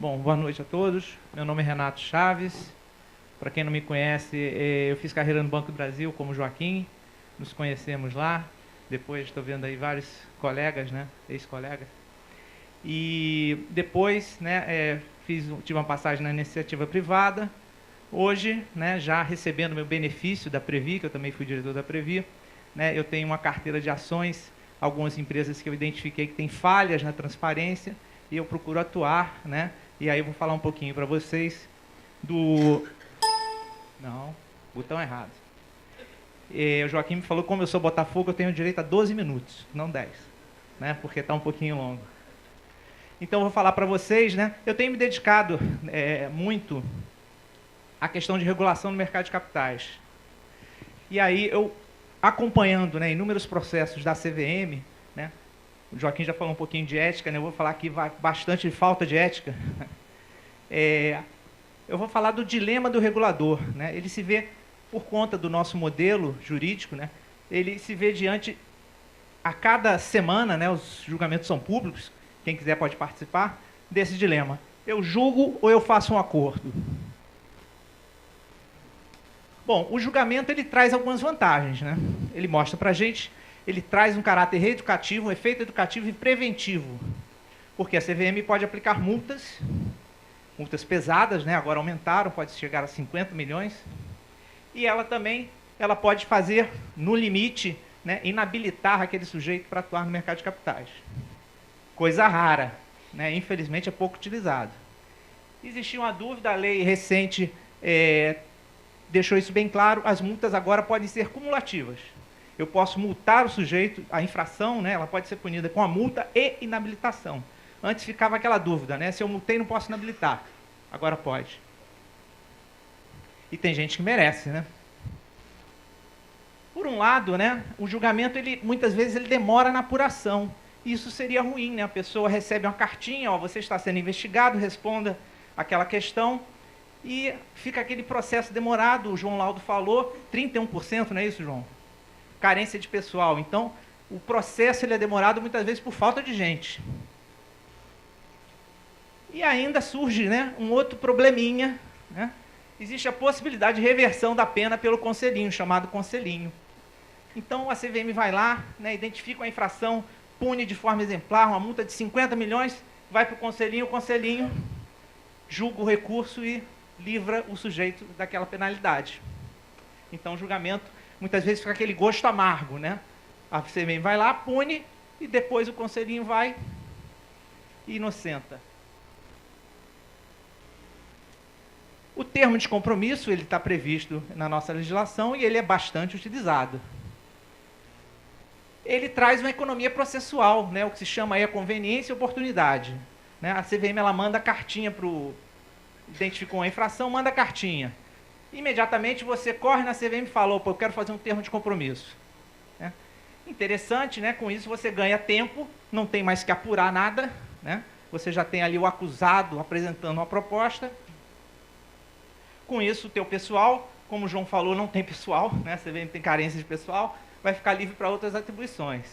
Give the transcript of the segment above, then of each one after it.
Bom, boa noite a todos. Meu nome é Renato Chaves. Para quem não me conhece, eu fiz carreira no Banco do Brasil como Joaquim. Nos conhecemos lá. Depois estou vendo aí vários colegas, né, ex-colegas. E depois, né, tive uma passagem na iniciativa privada. Hoje, né, já recebendo meu benefício da Previ, que eu também fui diretor da Previ, né, eu tenho uma carteira de ações, algumas empresas que eu identifiquei que têm falhas na transparência e eu procuro atuar, né? E aí eu vou falar um pouquinho para vocês do... Não, botão errado. O Joaquim me falou que como eu sou Botafogo, eu tenho direito a 12 minutos, não 10, né? Porque está um pouquinho longo. Então eu vou falar para vocês, né? Eu tenho me dedicado muito à questão de regulação no mercado de capitais. E aí eu, acompanhando, né, inúmeros processos da CVM, né? O Joaquim já falou um pouquinho de ética, né? Eu vou falar aqui bastante de falta de ética. Eu vou falar do dilema do regulador, né? Ele se vê, por conta do nosso modelo jurídico, né? Ele se vê diante, a cada semana, né? Os julgamentos são públicos, quem quiser pode participar, desse dilema. Eu julgo ou eu faço um acordo? Bom, o julgamento ele traz algumas vantagens, né? Ele mostra para a gente, ele traz um caráter reeducativo, um efeito educativo e preventivo, porque a CVM pode aplicar multas pesadas, né? Agora aumentaram, pode chegar a 50 milhões, e ela também pode fazer, no limite, né, inabilitar aquele sujeito para atuar no mercado de capitais. Coisa rara, né? Infelizmente é pouco utilizado. Existia uma dúvida, a lei recente deixou isso bem claro, as multas agora podem ser cumulativas. Eu posso multar o sujeito, a infração, né, ela pode ser punida com a multa e inabilitação. Antes ficava aquela dúvida, né, se eu multei não posso inabilitar. Agora pode. E tem gente que merece, né? Por um lado, né, o julgamento, muitas vezes, ele demora na apuração. Isso seria ruim, né? A pessoa recebe uma cartinha, ó, você está sendo investigado, responda aquela questão, e fica aquele processo demorado. O João Laudo falou, 31%, não é isso, João? Carência de pessoal. Então, o processo ele é demorado muitas vezes por falta de gente. E ainda surge, né, um outro probleminha, né? Existe a possibilidade de reversão da pena pelo conselhinho, chamado conselhinho. Então, a CVM vai lá, né, identifica uma infração, pune de forma exemplar, uma multa de 50 milhões, vai para o conselhinho julga o recurso e livra o sujeito daquela penalidade. Então, o julgamento, muitas vezes, fica aquele gosto amargo, né? A CVM vai lá, pune, e depois o conselhinho vai e inocenta. O termo de compromisso, ele está previsto na nossa legislação e ele é bastante utilizado. Ele traz uma economia processual, né? O que se chama aí a conveniência e oportunidade. Né? A CVM ela manda cartinha para o... Identificou uma infração, manda cartinha. Imediatamente você corre na CVM e fala, opa, eu quero fazer um termo de compromisso. Né? Interessante, né? Com isso você ganha tempo, não tem mais que apurar nada, né? Você já tem ali o acusado apresentando uma proposta. Com isso, o teu pessoal, como o João falou, não tem pessoal, né? A CVM tem carência de pessoal, vai ficar livre para outras atribuições.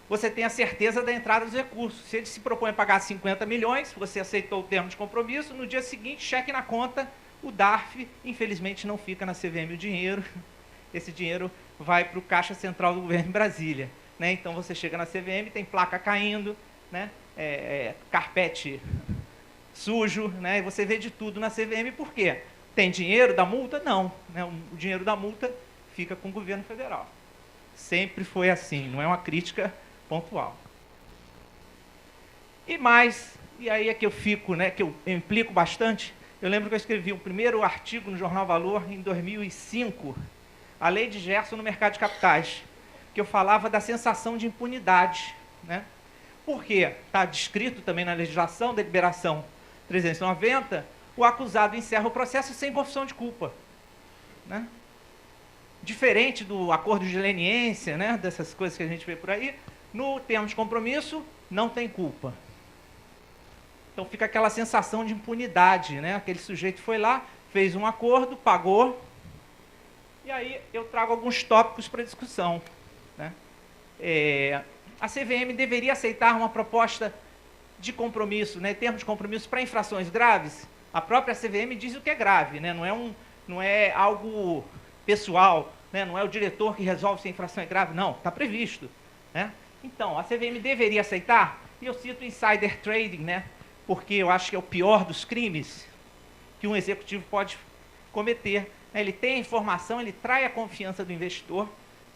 Você tem a certeza da entrada dos recursos. Se ele se propõe a pagar 50 milhões, você aceitou o termo de compromisso, no dia seguinte, cheque na conta, o DARF, infelizmente, não fica na CVM o dinheiro. Esse dinheiro vai para o Caixa Central do Governo em Brasília. Né? Então, você chega na CVM, tem placa caindo, né? Carpete sujo, né? E você vê de tudo na CVM. Por quê? Tem dinheiro da multa? Não. Né? O dinheiro da multa fica com o governo federal. Sempre foi assim, não é uma crítica pontual. E mais, e aí é que eu fico, né, que eu implico bastante. Eu lembro que eu escrevi o primeiro artigo no Jornal Valor em 2005, a lei de Gerson no mercado de capitais, que eu falava da sensação de impunidade. Né? Por quê? Está descrito também na legislação, deliberação 390, o acusado encerra o processo sem confissão de culpa. Né? Diferente do acordo de leniência, né, dessas coisas que a gente vê por aí, no termo de compromisso, não tem culpa. Então fica aquela sensação de impunidade, né? Aquele sujeito foi lá, fez um acordo, pagou, e aí eu trago alguns tópicos para discussão. Né? A CVM deveria aceitar uma proposta de compromisso, né, termos de compromisso para infrações graves, a própria CVM diz o que é grave, né, não é algo pessoal, né, não é o diretor que resolve se a infração é grave, não, está previsto. Né? Então, a CVM deveria aceitar, e eu cito insider trading, né, porque eu acho que é o pior dos crimes que um executivo pode cometer. Né? Ele tem a informação, ele trai a confiança do investidor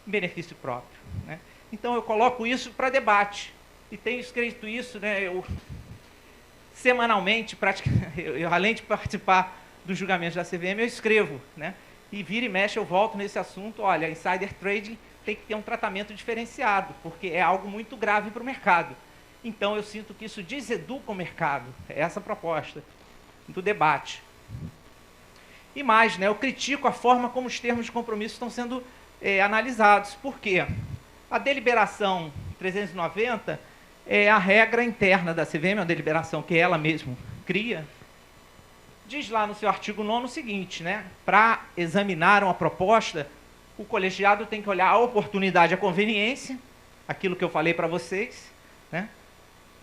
em benefício próprio. Né? Então, eu coloco isso para debate. E tenho escrito isso, né, semanalmente, além de participar dos julgamentos da CVM, eu escrevo. Né? E vira e mexe, eu volto nesse assunto. Olha, insider trading tem que ter um tratamento diferenciado, porque é algo muito grave para o mercado. Então, eu sinto que isso deseduca o mercado. É essa a proposta do debate. E mais, né, eu critico a forma como os termos de compromisso estão sendo analisados. Por quê? A deliberação 390 é a regra interna da CVM, uma deliberação que ela mesma cria. Diz lá no seu artigo 9º o seguinte, né, para examinar uma proposta, o colegiado tem que olhar a oportunidade, a conveniência, aquilo que eu falei para vocês, né?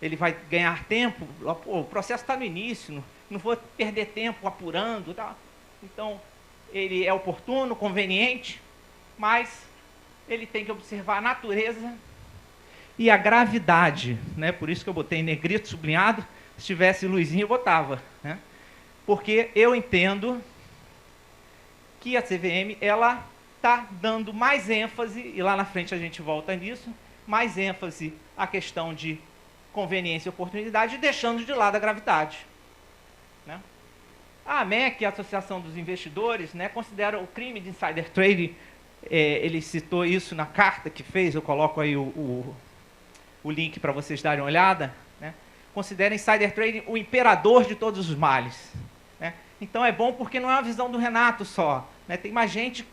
Ele vai ganhar tempo, o processo está no início, não vou perder tempo apurando, tá? Então, ele é oportuno, conveniente, mas ele tem que observar a natureza e a gravidade, né? Por isso que eu botei em negrito sublinhado, se tivesse luzinha eu botava, né? Porque eu entendo que a CVM, ela está dando mais ênfase, e lá na frente a gente volta nisso, mais ênfase à questão de conveniência e oportunidade, deixando de lado a gravidade. Né? A AMEC, a Associação dos Investidores, né, considera o crime de insider trading, ele citou isso na carta que fez, eu coloco aí o link para vocês darem uma olhada, né, considera insider trading o imperador de todos os males. Né? Então é bom porque não é uma visão do Renato só, né, tem mais gente,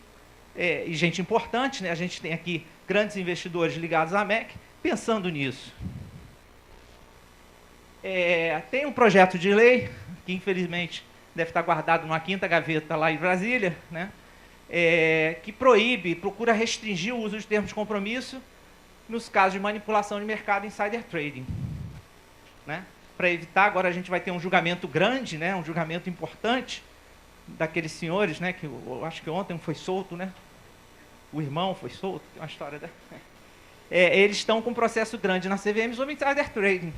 e gente importante, né, a gente tem aqui grandes investidores ligados à AMEC, pensando nisso. Tem um projeto de lei, que infelizmente deve estar guardado numa quinta gaveta lá em Brasília, né, que proíbe, procura restringir o uso de termos de compromisso nos casos de manipulação de mercado insider trading. Né? Para evitar, agora a gente vai ter um julgamento grande, né, um julgamento importante daqueles senhores, né, que eu acho que ontem foi solto, né, o irmão foi solto, tem uma história da... eles estão com um processo grande na CVM sobre insider trading.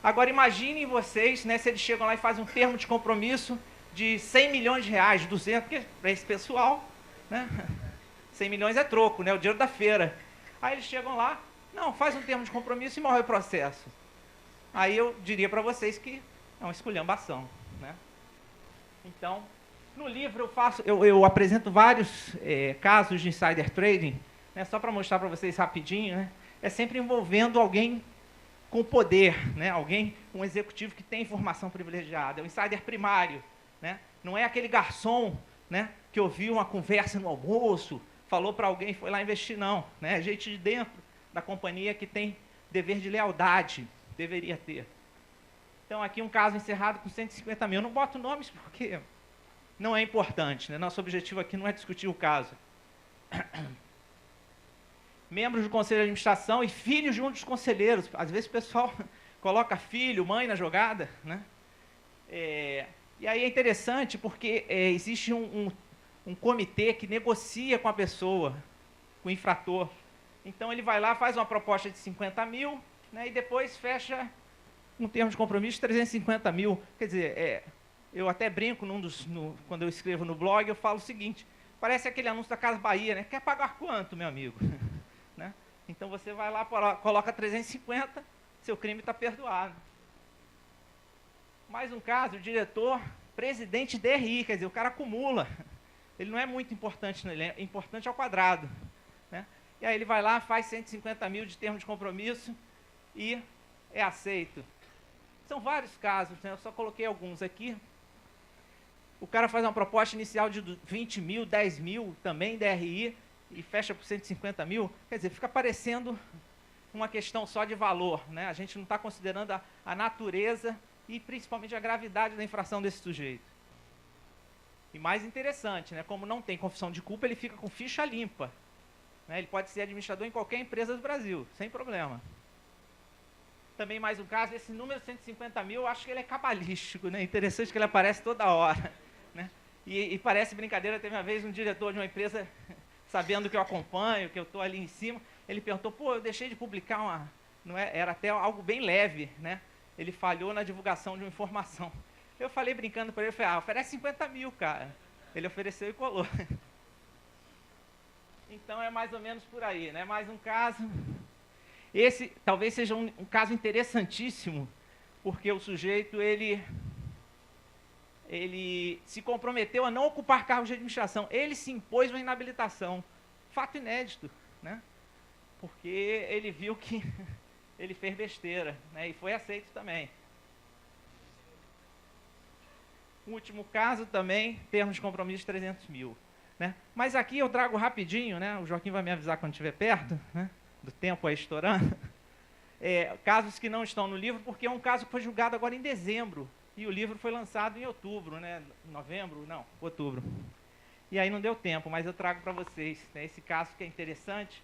Agora imaginem vocês, né, se eles chegam lá e fazem um termo de compromisso de 100 milhões de reais, 200, porque para esse pessoal, né, 100 milhões é troco, né, o dinheiro da feira. Aí eles chegam lá, não, faz um termo de compromisso e morre o processo. Aí eu diria para vocês que é uma esculhambação. Né? Então, no livro eu apresento vários casos de insider trading, né, só para mostrar para vocês rapidinho, né, é sempre envolvendo alguém com poder, né? Um executivo que tem informação privilegiada, é um insider primário, né? Não é aquele garçom, né, que ouviu uma conversa no almoço, falou para alguém e foi lá investir, não. Né? É gente de dentro da companhia que tem dever de lealdade, deveria ter. Então, aqui um caso encerrado com 150 mil. Eu não boto nomes porque não é importante, né? Nosso objetivo aqui não é discutir o caso. Membros do conselho de administração e filhos de um dos conselheiros. Às vezes o pessoal coloca filho, mãe na jogada. Né? E aí é interessante porque existe um comitê que negocia com a pessoa, com o infrator. Então ele vai lá, faz uma proposta de 50 mil, né, e depois fecha um termo de compromisso de 350 mil. Quer dizer, eu até brinco quando eu escrevo no blog, eu falo o seguinte, parece aquele anúncio da Casa Bahia, né? Quer pagar quanto, meu amigo? Né? Então você vai lá, coloca 350, seu crime está perdoado. Mais um caso, o diretor, presidente DRI, quer dizer, o cara acumula. Ele não é muito importante, ele é importante ao quadrado. Né? E aí ele vai lá, faz 150 mil de termo de compromisso e é aceito. São vários casos, né? Eu só coloquei alguns aqui. O cara faz uma proposta inicial de 20 mil, 10 mil, também DRI, e fecha por 150 mil, quer dizer, fica parecendo uma questão só de valor, né? A gente não está considerando a natureza e principalmente a gravidade da infração desse sujeito. E mais interessante, né? Como não tem confissão de culpa, ele fica com ficha limpa. Né? Ele pode ser administrador em qualquer empresa do Brasil, sem problema. Também mais um caso, esse número 150 mil, eu acho que ele é cabalístico, né? Interessante que ele aparece toda hora, né? E parece brincadeira, teve uma vez um diretor de uma empresa, sabendo que eu acompanho, que eu estou ali em cima, ele perguntou, pô, eu deixei de publicar uma... Não é, era até algo bem leve, né? Ele falhou na divulgação de uma informação. Eu falei brincando para ele, eu falei, oferece 50 mil, cara. Ele ofereceu e colou. Então é mais ou menos por aí, né? Mais um caso. Esse talvez seja um caso interessantíssimo, porque o sujeito, ele se comprometeu a não ocupar cargos de administração. Ele se impôs uma inabilitação. Fato inédito, né? Porque ele viu que ele fez besteira, né? E foi aceito também. O último caso também, termos de compromisso de 300 mil. Né? Mas aqui eu trago rapidinho, né? O Joaquim vai me avisar quando estiver perto, né? Do tempo aí estourando. Casos que não estão no livro, porque é um caso que foi julgado agora em dezembro. E o livro foi lançado em outubro, né? Novembro? Não, outubro. E aí não deu tempo, mas eu trago para vocês, né, esse caso que é interessante.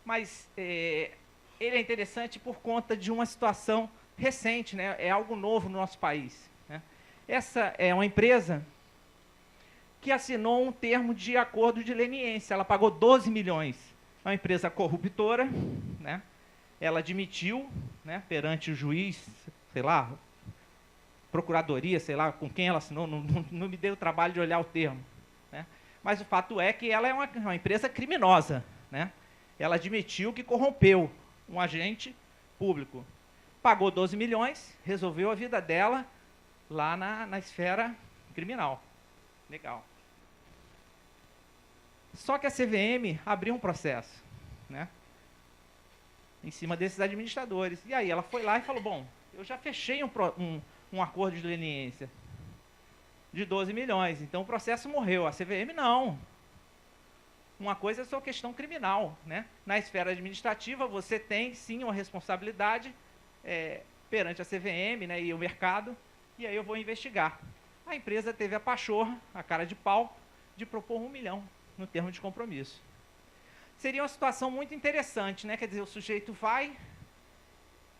Mas ele é interessante por conta de uma situação recente, né? É algo novo no nosso país. Né? Essa é uma empresa que assinou um termo de acordo de leniência. Ela pagou 12 milhões. É uma empresa corruptora, né? Ela admitiu, né, perante o juiz, sei lá, procuradoria, sei lá, com quem ela assinou, não me deu o trabalho de olhar o termo. Né? Mas o fato é que ela é uma empresa criminosa. Né? Ela admitiu que corrompeu um agente público. Pagou 12 milhões, resolveu a vida dela lá na esfera criminal. Legal. Só que a CVM abriu um processo, né, em cima desses administradores. E aí ela foi lá e falou, bom, eu já fechei um acordo de leniência de 12 milhões, então o processo morreu. A CVM não. Uma coisa é sua questão criminal. Né? Na esfera administrativa, você tem sim uma responsabilidade perante a CVM, né, e o mercado, e aí eu vou investigar. A empresa teve a pachorra, a cara de pau, de propor 1 milhão no termo de compromisso. Seria uma situação muito interessante, né? Quer dizer, o sujeito vai,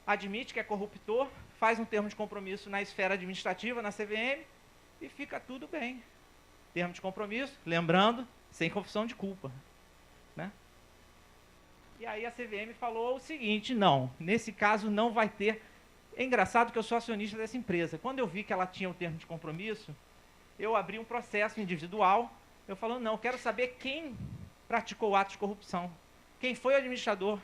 admite que é corruptor, faz um termo de compromisso na esfera administrativa, na CVM, e fica tudo bem. Termo de compromisso, lembrando, sem confissão de culpa. Né? E aí a CVM falou o seguinte, não, nesse caso não vai ter... É engraçado que eu sou acionista dessa empresa. Quando eu vi que ela tinha um termo de compromisso, eu abri um processo individual. Eu falo, não, eu quero saber quem praticou o ato de corrupção. Quem foi o administrador?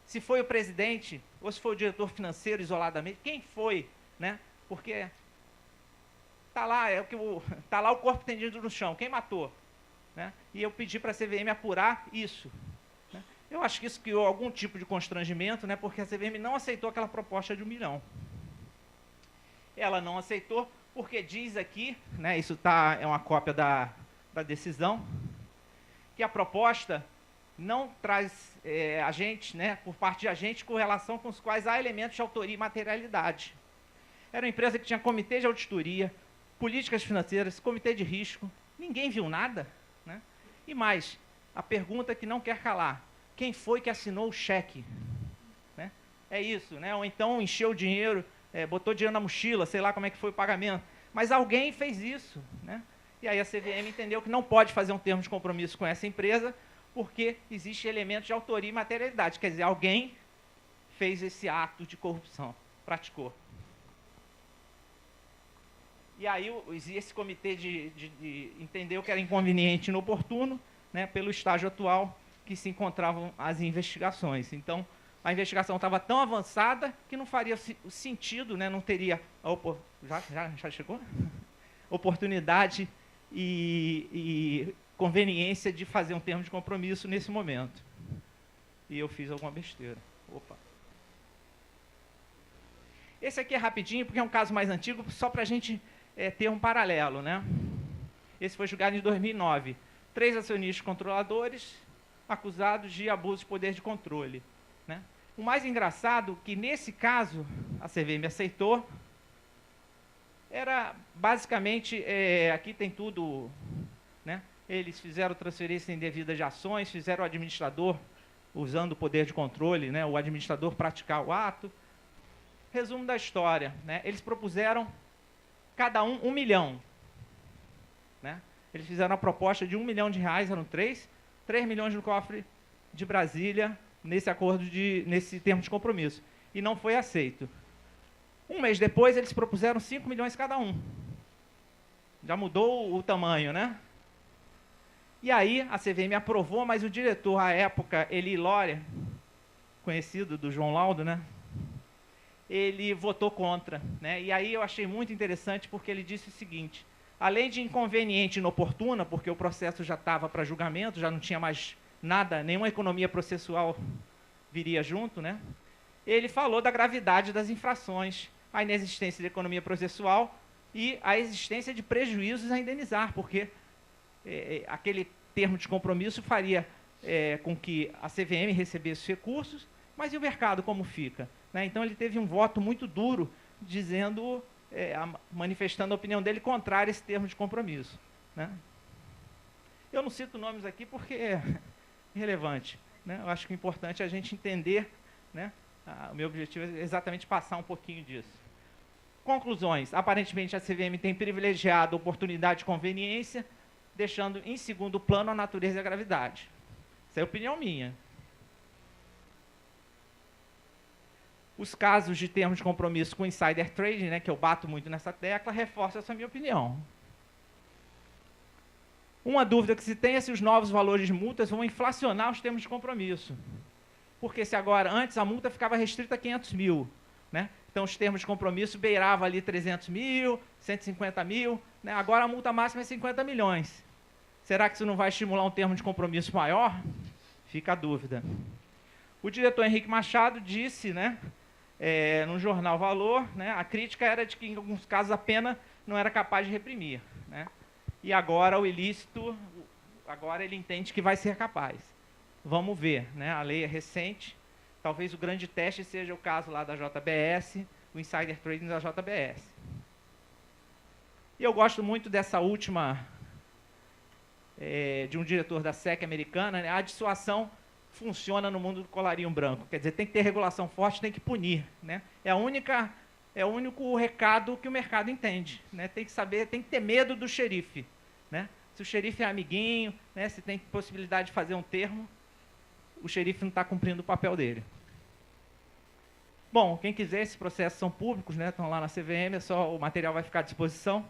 Se foi o presidente, ou se foi o diretor financeiro isoladamente. Quem foi? Né? Porque tá lá, tá lá o corpo tendido no chão. Quem matou? Né? E eu pedi para a CVM apurar isso. Eu acho que isso criou algum tipo de constrangimento, né, porque a CVM não aceitou aquela proposta de 1 milhão. Ela não aceitou porque diz aqui, né, isso é uma cópia da decisão, que a proposta não traz agentes, né, por parte de agentes com relação com os quais há elementos de autoria e materialidade. Era uma empresa que tinha comitê de auditoria, políticas financeiras, comitê de risco, ninguém viu nada. Né? E mais, a pergunta que não quer calar, quem foi que assinou o cheque? Né? É isso, né? Ou então encheu o dinheiro, botou dinheiro na mochila, sei lá como é que foi o pagamento. Mas alguém fez isso. Né? E aí a CVM entendeu que não pode fazer um termo de compromisso com essa empresa, porque existe elementos de autoria e materialidade. Quer dizer, alguém fez esse ato de corrupção, praticou. E aí esse comitê entendeu que era inconveniente e inoportuno, né, pelo estágio atual que se encontravam as investigações. Então, a investigação estava tão avançada que não faria sentido, né, não teria já chegou? Oportunidade e conveniência de fazer um termo de compromisso nesse momento. E eu fiz alguma besteira. Opa. Esse aqui é rapidinho, porque é um caso mais antigo, só para a gente ter um paralelo. Né? Esse foi julgado em 2009. 3 acionistas controladores acusados de abuso de poder de controle. Né? O mais engraçado que, nesse caso, a CVM aceitou, era basicamente, aqui tem tudo, né? Eles fizeram transferência indevida de ações, fizeram o administrador usando o poder de controle, né, o administrador praticar o ato. Resumo da história, né, eles propuseram cada um 1 milhão. Né? Eles fizeram a proposta de 1 milhão de reais, eram 3 milhões no cofre de Brasília, nesse termo de compromisso. E não foi aceito. Um mês depois, eles propuseram 5 milhões cada um. Já mudou o tamanho, né? E aí, a CVM aprovou, mas o diretor, à época, Eli Lória, conhecido do João Laudo, né? Ele votou contra. Né? E aí eu achei muito interessante, porque ele disse o seguinte: além de inconveniente e inoportuna, porque o processo já estava para julgamento, já não tinha mais nada, nenhuma economia processual viria junto, né? Ele falou da gravidade das infrações, a inexistência de economia processual e a existência de prejuízos a indenizar, porque aquele termo de compromisso faria com que a CVM recebesse recursos, mas e o mercado como fica? Né? Então ele teve um voto muito duro, dizendo, manifestando a opinião dele contrária a esse termo de compromisso. Né? Eu não cito nomes aqui porque é irrelevante. Né? Eu acho que o importante é a gente entender, né? O meu objetivo é exatamente passar um pouquinho disso. Conclusões. Aparentemente, a CVM tem privilegiado a oportunidade de conveniência, deixando em segundo plano a natureza e a gravidade. Essa é a opinião minha. Os casos de termos de compromisso com insider trading, né, que eu bato muito nessa tecla, reforçam essa minha opinião. Uma dúvida que se tem é se os novos valores de multas vão inflacionar os termos de compromisso. Porque se agora, antes a multa ficava restrita a 500 mil, né? Então os termos de compromisso beiravam ali 300 mil, 150 mil, né? Agora a multa máxima é 50 milhões. Será que isso não vai estimular um termo de compromisso maior? Fica a dúvida. O diretor Henrique Machado disse, né, no jornal Valor, né, a crítica era de que em alguns casos a pena não era capaz de reprimir. Né? E agora o ilícito, agora ele entende que vai ser capaz. Vamos ver, né? A lei é recente, talvez o grande teste seja o caso lá da JBS, o insider trading da JBS. E eu gosto muito dessa última, de um diretor da SEC americana, né? A dissuasão funciona no mundo do colarinho branco, quer dizer, tem que ter regulação forte, tem que punir. Né? É o único recado que o mercado entende. Né? Tem que saber, tem que ter medo do xerife. Né? Se o xerife é amiguinho, né? Se tem possibilidade de fazer um termo, o xerife não está cumprindo o papel dele. Bom, quem quiser, esses processos são públicos, né? Estão lá na CVM, o material vai ficar à disposição.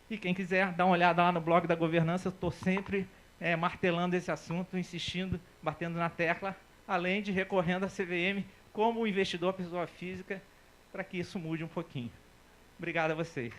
E quem quiser dar uma olhada lá no blog da governança, eu estou sempre martelando esse assunto, insistindo, batendo na tecla, além de recorrendo à CVM como investidor, pessoa física, para que isso mude um pouquinho. Obrigado a vocês.